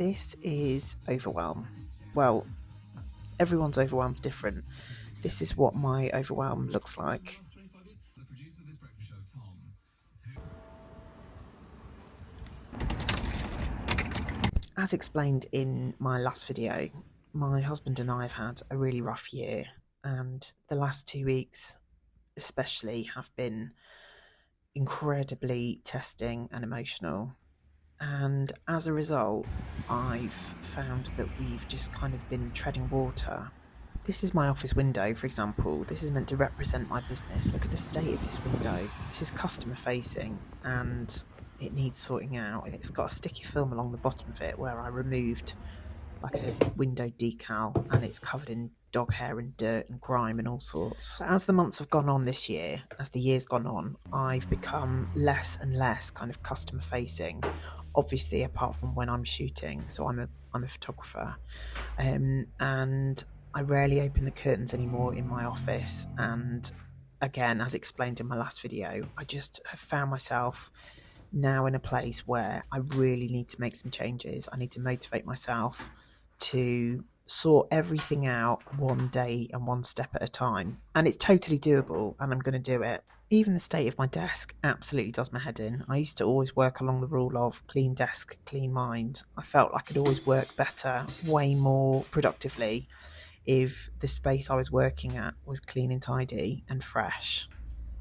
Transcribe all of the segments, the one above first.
This is Overwhelm. Well, everyone's overwhelm's different. This is what my overwhelm looks like. As explained in my last video, my husband and I have had a really rough year, and the last 2 weeks especially have been incredibly testing and emotional. And as a result, I've found that we've just kind of been treading water. This is my office window, for example. This is meant to represent my business. Look at the state of this window. This is customer facing and it needs sorting out. It's got a sticky film along the bottom of it where I removed like a window decal, and it's covered in dog hair and dirt and grime and all sorts. But as the months have gone on this year, as the year's gone on, I've become less and less kind of customer facing, obviously apart from when I'm shooting. So I'm a photographer, and I rarely open the curtains anymore in my office. And again, as explained in my last video, I just have found myself now in a place where I really need to make some changes. I need to motivate myself to sort everything out one day and one step at a time. And it's totally doable, and I'm going to do it. Even the state of my desk absolutely does my head in. I used to always work along the rule of clean desk, clean mind. I felt like I could always work better, way more productively, if the space I was working at was clean and tidy and fresh.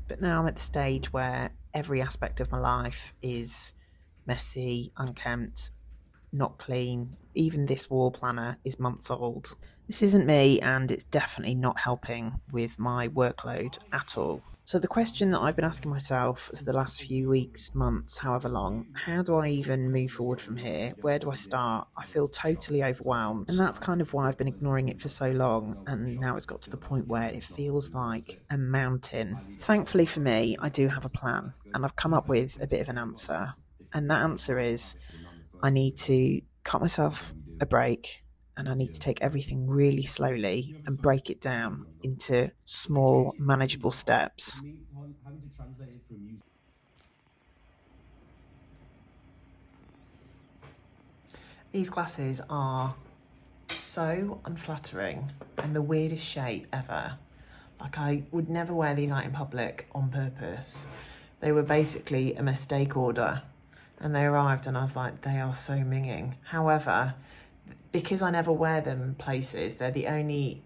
But now I'm at the stage where every aspect of my life is messy, unkempt, not clean. Even this wall planner is months old. This isn't me, and it's definitely not helping with my workload at all. So the question that I've been asking myself for the last few weeks, months, however long, how do I even move forward from here? Where do I start? I feel totally overwhelmed, and that's kind of why I've been ignoring it for so long, and now it's got to the point where it feels like a mountain. Thankfully for me, I do have a plan, and I've come up with a bit of an answer, and that answer is I need to cut myself a break, and I need to take everything really slowly and break it down into small, manageable steps. These glasses are so unflattering and the weirdest shape ever. Like, I would never wear these out in public on purpose. They were basically a mistake order, and they arrived and I was like, they are so minging. However, because I never wear them places, they're the only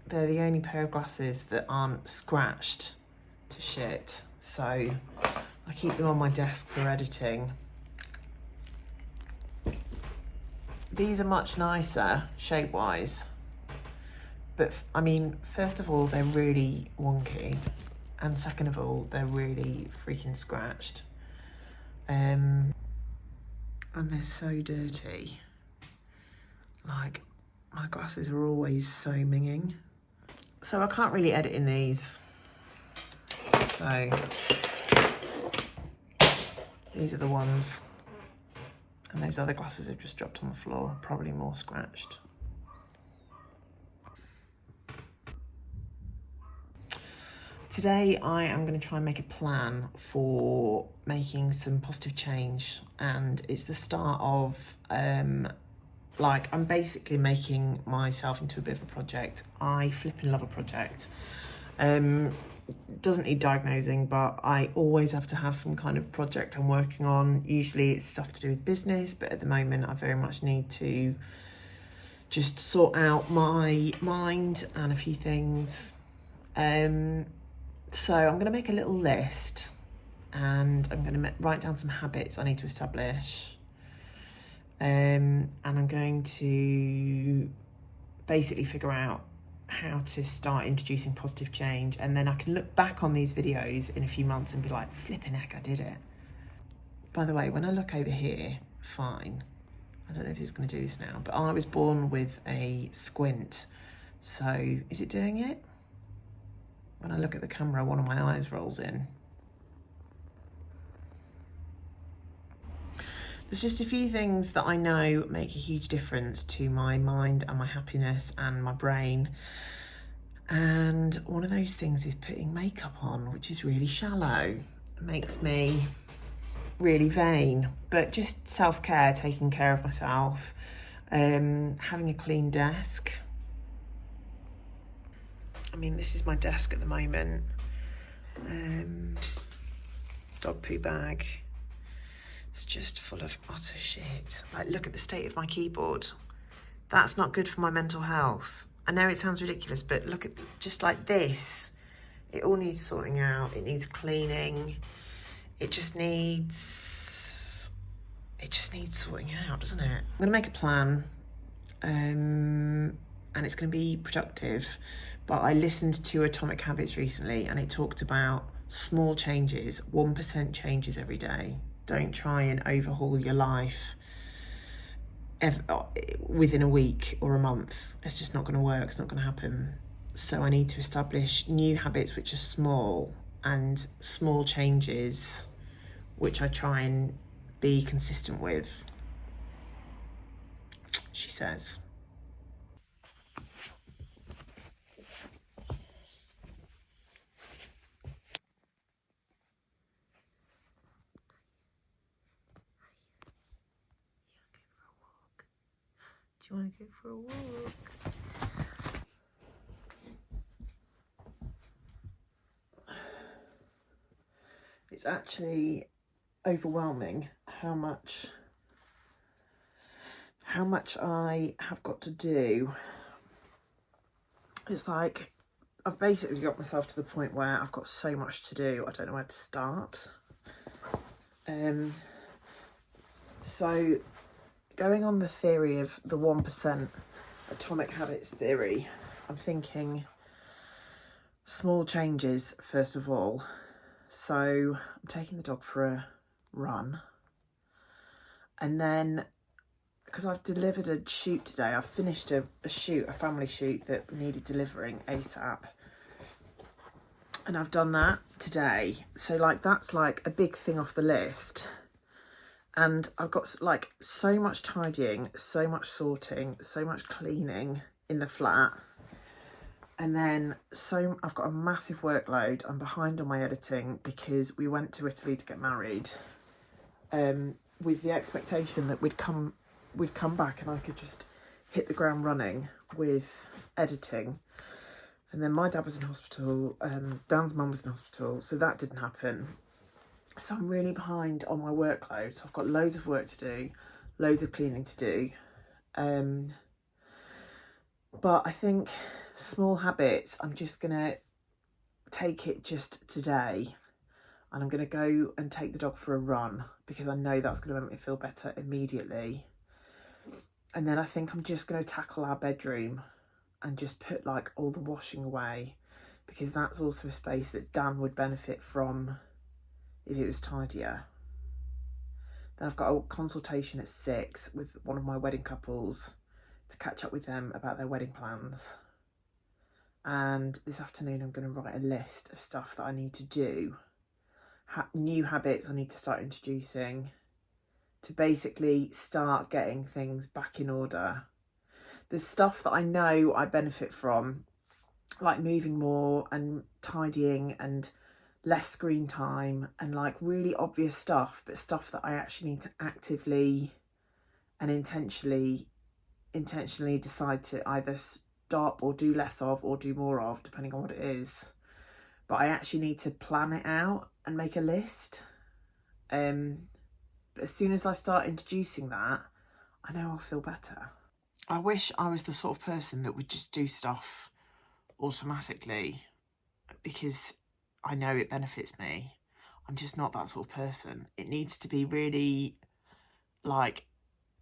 pair of glasses that aren't scratched to shit. So I keep them on my desk for editing. These are much nicer shape-wise, but I mean, first of all, they're really wonky, and second of all, they're really freaking scratched. And they're so dirty. Like, my glasses are always so minging. So I can't really edit in these. So these are the ones. And those other glasses have just dropped on the floor, probably more scratched. Today I am going to try and make a plan for making some positive change, and it's the start of I'm basically making myself into a bit of a project. I flipping love a project. Doesn't need diagnosing, but I always have to have some kind of project I'm working on. Usually it's stuff to do with business, but at the moment I very much need to just sort out my mind and a few things. So I'm going to make a little list, and I'm going to write down some habits I need to establish. And I'm going to basically figure out how to start introducing positive change, and then I can look back on these videos in a few months and be like, flipping heck, I did it. By the way, when I look over here, fine. I don't know if it's going to do this now, but I was born with a squint. So is it doing it? When I look at the camera, one of my eyes rolls in. There's just a few things that I know make a huge difference to my mind and my happiness and my brain. And one of those things is putting makeup on, which is really shallow. It makes me really vain, but just self-care, taking care of myself, having a clean desk. I mean, this is my desk at the moment. Dog poo bag. It's just full of utter shit. Like, look at the state of my keyboard. That's not good for my mental health. I know it sounds ridiculous, but look at just like this. It all needs sorting out. It needs cleaning. It just needs sorting out, doesn't it? I'm gonna make a plan, and it's gonna be productive. But I listened to Atomic Habits recently, and it talked about small changes, 1% changes every day. Don't try and overhaul your life within a week or a month. It's just not going to work. It's not going to happen. So I need to establish new habits which are small, and small changes which I try and be consistent with, she says. Do you want to go for a walk? It's actually overwhelming how much I have got to do. It's like I've basically got myself to the point where I've got so much to do, I don't know where to start. So going on the theory of the 1% atomic habits theory, I'm thinking small changes first of all. So I'm taking the dog for a run, and then because I've delivered a shoot today, I've finished a family shoot that needed delivering ASAP, and I've done that today. So like that's like a big thing off the list. And I've got like so much tidying, so much sorting, so much cleaning in the flat. And then I've got a massive workload. I'm behind on my editing because we went to Italy to get married, with the expectation that we'd come back and I could just hit the ground running with editing. And then my dad was in hospital, Dan's mum was in hospital, so that didn't happen. So I'm really behind on my workload. So I've got loads of work to do, loads of cleaning to do. But I think small habits, I'm just going to take it just today. And I'm going to go and take the dog for a run because I know that's going to make me feel better immediately. And then I think I'm just going to tackle our bedroom and just put like all the washing away, because that's also a space that Dan would benefit from if it was tidier. Then I've got a consultation at 6 with one of my wedding couples to catch up with them about their wedding plans. And this afternoon I'm going to write a list of stuff that I need to do, new habits I need to start introducing to basically start getting things back in order. There's stuff that I know I benefit from, like moving more and tidying and less screen time and like really obvious stuff, but stuff that I actually need to actively and intentionally decide to either stop or do less of or do more of, depending on what it is. But I actually need to plan it out and make a list. But as soon as I start introducing that, I know I'll feel better. I wish I was the sort of person that would just do stuff automatically because I know it benefits me. I'm just not that sort of person. It needs to be really like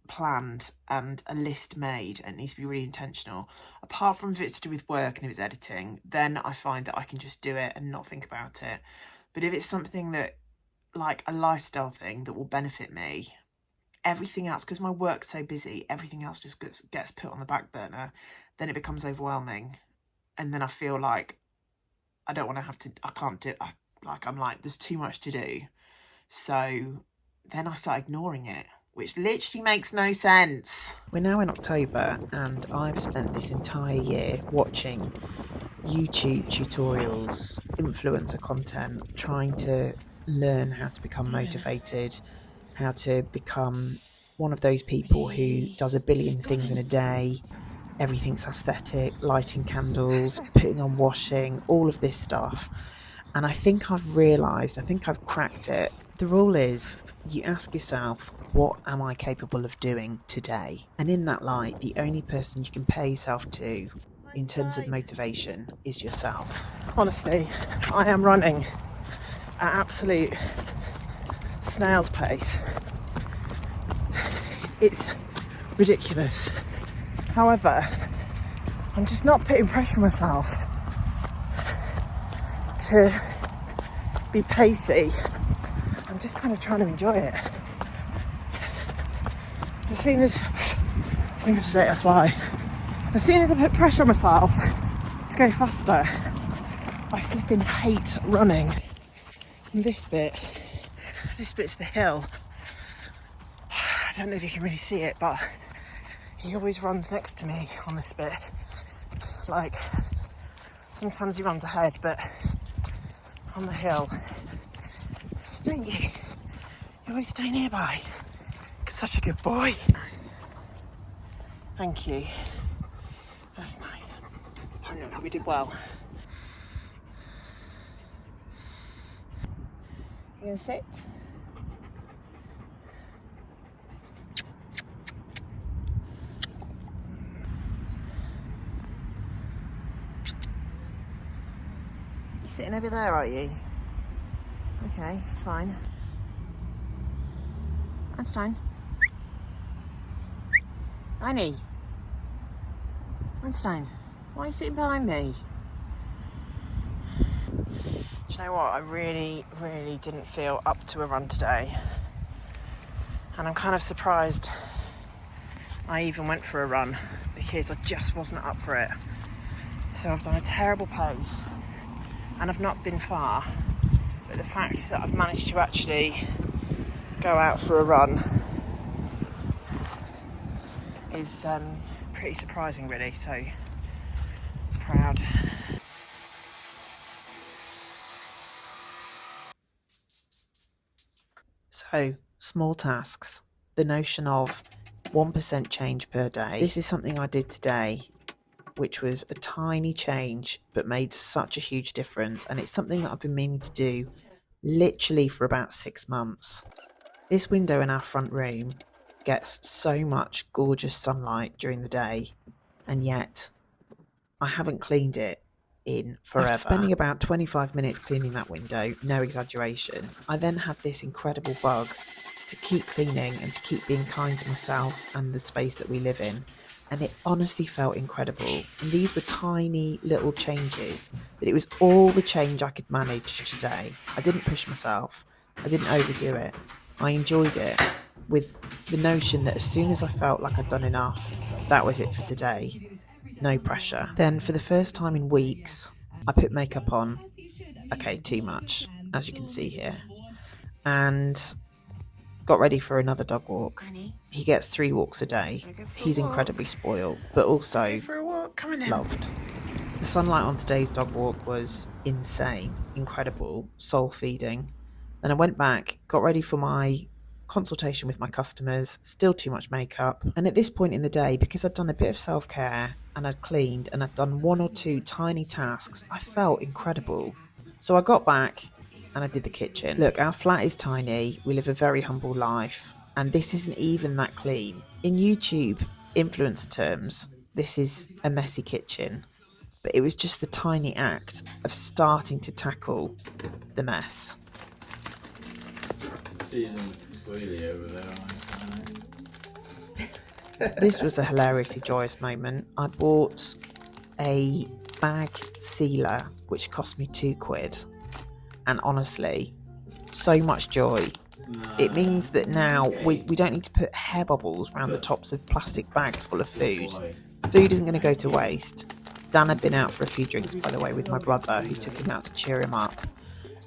planned and a list made, and it needs to be really intentional. Apart from if it's to do with work and if it's editing, then I find that I can just do it and not think about it. But if it's something that, like a lifestyle thing that will benefit me, everything else, because my work's so busy, everything else just gets put on the back burner, then it becomes overwhelming. And then I feel like I don't want to have to, I can't do it. I'm like, there's too much to do. So then I start ignoring it, which literally makes no sense. We're now in October and I've spent this entire year watching YouTube tutorials, influencer content, trying to learn how to become motivated, how to become one of those people who does a billion things in a day. Everything's aesthetic, lighting candles, putting on washing, all of this stuff. And I think I've cracked it. The rule is you ask yourself, what am I capable of doing today? And in that light, the only person you compare yourself to in terms of motivation is yourself. Honestly, I am running at absolute snail's pace. It's ridiculous. However, I'm just not putting pressure on myself to be pacey. I'm just kind of trying to enjoy it. As soon as I think I should let it fly. As soon as I put pressure on myself to go faster, I flipping hate running. And this bit's the hill. I don't know if you can really see it, but he always runs next to me on this bit. Like, sometimes he runs ahead, but on the hill, don't you? You always stay nearby. You're such a good boy. Thank you. That's nice. We did well. You gonna sit? You sitting over there, are you? Okay, fine. Einstein. Annie. Einstein, why are you sitting behind me? Do you know what? I really didn't feel up to a run today. And I'm kind of surprised I even went for a run because I just wasn't up for it. So I've done a terrible pace and I've not been far. But the fact that I've managed to actually go out for a run is pretty surprising, really. So proud. So, small tasks. The notion of 1% change per day. This is something I did today, which was a tiny change, but made such a huge difference. And it's something that I've been meaning to do literally for about 6 months. This window in our front room gets so much gorgeous sunlight during the day, and yet I haven't cleaned it in forever. After spending about 25 minutes cleaning that window, no exaggeration, I then had this incredible bug to keep cleaning and to keep being kind to myself and the space that we live in. And it honestly felt incredible. And these were tiny little changes, but it was all the change I could manage today. I didn't push myself. I didn't overdo it. I enjoyed it with the notion that as soon as I felt like I'd done enough, that was it for today. No pressure. Then for the first time in weeks, I put makeup on. Okay, too much, as you can see here. And got ready for another dog walk. He gets 3 walks a day. He's incredibly spoiled, but also loved. The sunlight on today's dog walk was insane, incredible, soul feeding. Then I went back, got ready for my consultation with my customers, still too much makeup. And at this point in the day, because I'd done a bit of self-care and I'd cleaned and I'd done 1 or 2 tiny tasks, I felt incredible. So I got back and I did the kitchen. Look, our flat is tiny. We live a very humble life. And this isn't even that clean. In YouTube influencer terms, this is a messy kitchen. But it was just the tiny act of starting to tackle the mess. See them squealy over there. This was a hilariously joyous moment. I bought a bag sealer, which cost me £2. And honestly, so much joy. It means that now we don't need to put hair bubbles around the tops of plastic bags full of food. Food isn't going to go to waste. Dan had been out for a few drinks, by the way, with my brother, who took him out to cheer him up,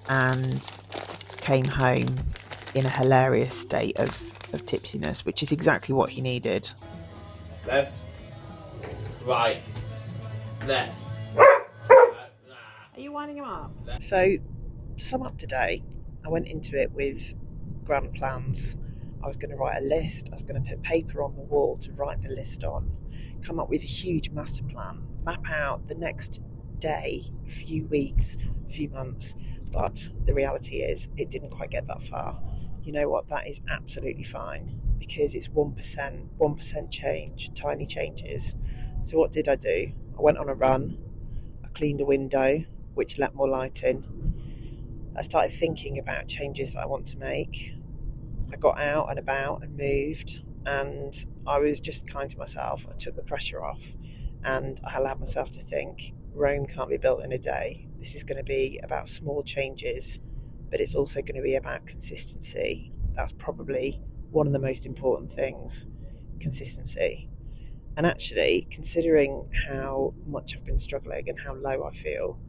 and came home in a hilarious state of tipsiness, which is exactly what he needed. Left, right, left. Are you winding him up? So, to sum up today, I went into it with grand plans. I was going to write a list, I was going to put paper on the wall to write the list on, come up with a huge master plan, map out the next day, few weeks, few months. But the reality is, it didn't quite get that far. You know what? That is absolutely fine because it's 1% change, tiny changes. So, what did I do? I went on a run, I cleaned a window, which let more light in. I started thinking about changes that I want to make. I got out and about and moved, and I was just kind to myself. I took the pressure off and I allowed myself to think Rome can't be built in a day. This is going to be about small changes, but it's also going to be about consistency. That's probably one of the most important things, consistency. And actually, considering how much I've been struggling and how low I feel,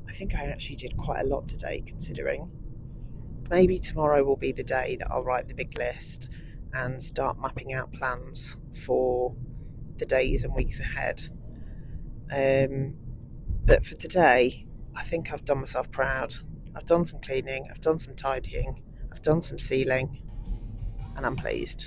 I think I actually did quite a lot today, considering. Maybe tomorrow will be the day that I'll write the big list and start mapping out plans for the days and weeks ahead. Um, but for today, I think I've done myself proud. I've done some cleaning, I've done some tidying, I've done some sealing, and I'm pleased.